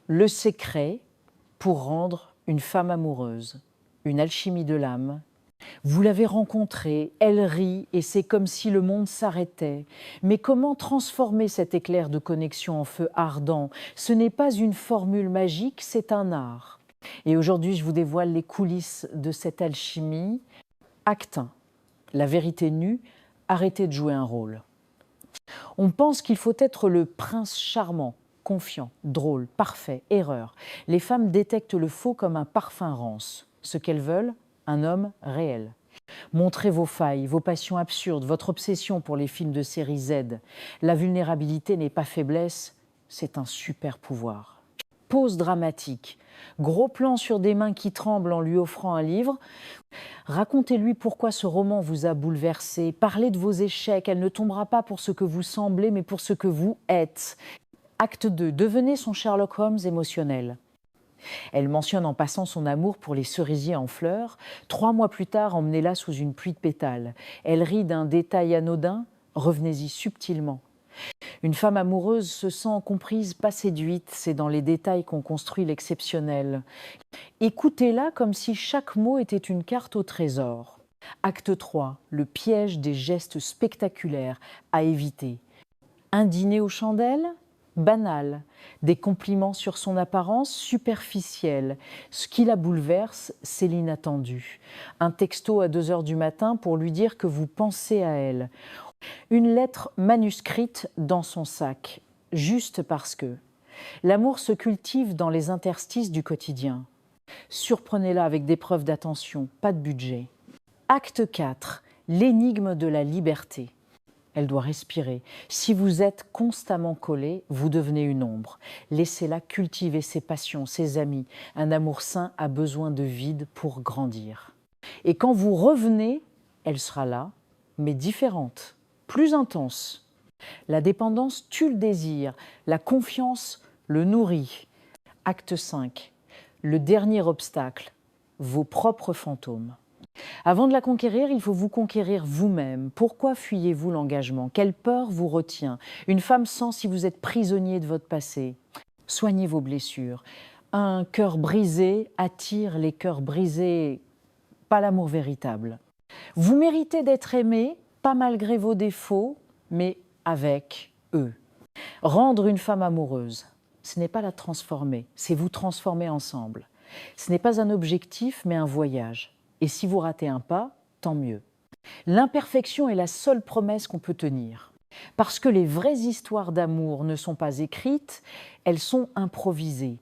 Le secret pour rendre une femme amoureuse, une alchimie de l'âme. Vous l'avez rencontrée, elle rit et c'est comme si le monde s'arrêtait. Mais comment transformer cet éclair de connexion en feu ardent? Ce n'est pas une formule magique, c'est un art. Et aujourd'hui, je vous dévoile les coulisses de cette alchimie. Acte 1. La vérité nue, arrêtez de jouer un rôle. On pense qu'il faut être le prince charmant, confiant, drôle, parfait, erreur. Les femmes détectent le faux comme un parfum rance. Ce qu'elles veulent, un homme réel. Montrez vos failles, vos passions absurdes, votre obsession pour les films de série Z. La vulnérabilité n'est pas faiblesse, c'est un super pouvoir. Pause dramatique. Gros plan sur des mains qui tremblent en lui offrant un livre. Racontez-lui pourquoi ce roman vous a bouleversé. Parlez de vos échecs. Elle ne tombera pas pour ce que vous semblez, mais pour ce que vous êtes. Acte 2. Devenez son Sherlock Holmes émotionnel. Elle mentionne en passant son amour pour les cerisiers en fleurs. 3 mois plus tard, emmenez-la sous une pluie de pétales. Elle rit d'un détail anodin. Revenez-y subtilement. Une femme amoureuse se sent comprise, pas séduite. C'est dans les détails qu'on construit l'exceptionnel. Écoutez-la comme si chaque mot était une carte au trésor. Acte 3. Le piège des gestes spectaculaires à éviter. Un dîner aux chandelles ? Banal. Des compliments sur son apparence superficielle. Ce qui la bouleverse, c'est l'inattendu. Un texto à 2 heures du matin pour lui dire que vous pensez à elle. Une lettre manuscrite dans son sac, juste parce que. L'amour se cultive dans les interstices du quotidien. Surprenez-la avec des preuves d'attention, pas de budget. Acte 4. L'énigme de la liberté. Elle doit respirer. Si vous êtes constamment collé, vous devenez une ombre. Laissez-la cultiver ses passions, ses amis. Un amour sain a besoin de vide pour grandir. Et quand vous revenez, elle sera là, mais différente, plus intense. La dépendance tue le désir, la confiance le nourrit. Acte 5. Le dernier obstacle, vos propres fantômes. Avant de la conquérir, il faut vous conquérir vous-même. Pourquoi fuyez-vous l'engagement? Quelle peur vous retient? Une femme sent si vous êtes prisonnier de votre passé. Soignez vos blessures. Un cœur brisé attire les cœurs brisés, pas l'amour véritable. Vous méritez d'être aimé, pas malgré vos défauts, mais avec eux. Rendre une femme amoureuse, ce n'est pas la transformer, c'est vous transformer ensemble. Ce n'est pas un objectif, mais un voyage. Et si vous ratez un pas, tant mieux. L'imperfection est la seule promesse qu'on peut tenir. Parce que les vraies histoires d'amour ne sont pas écrites, elles sont improvisées.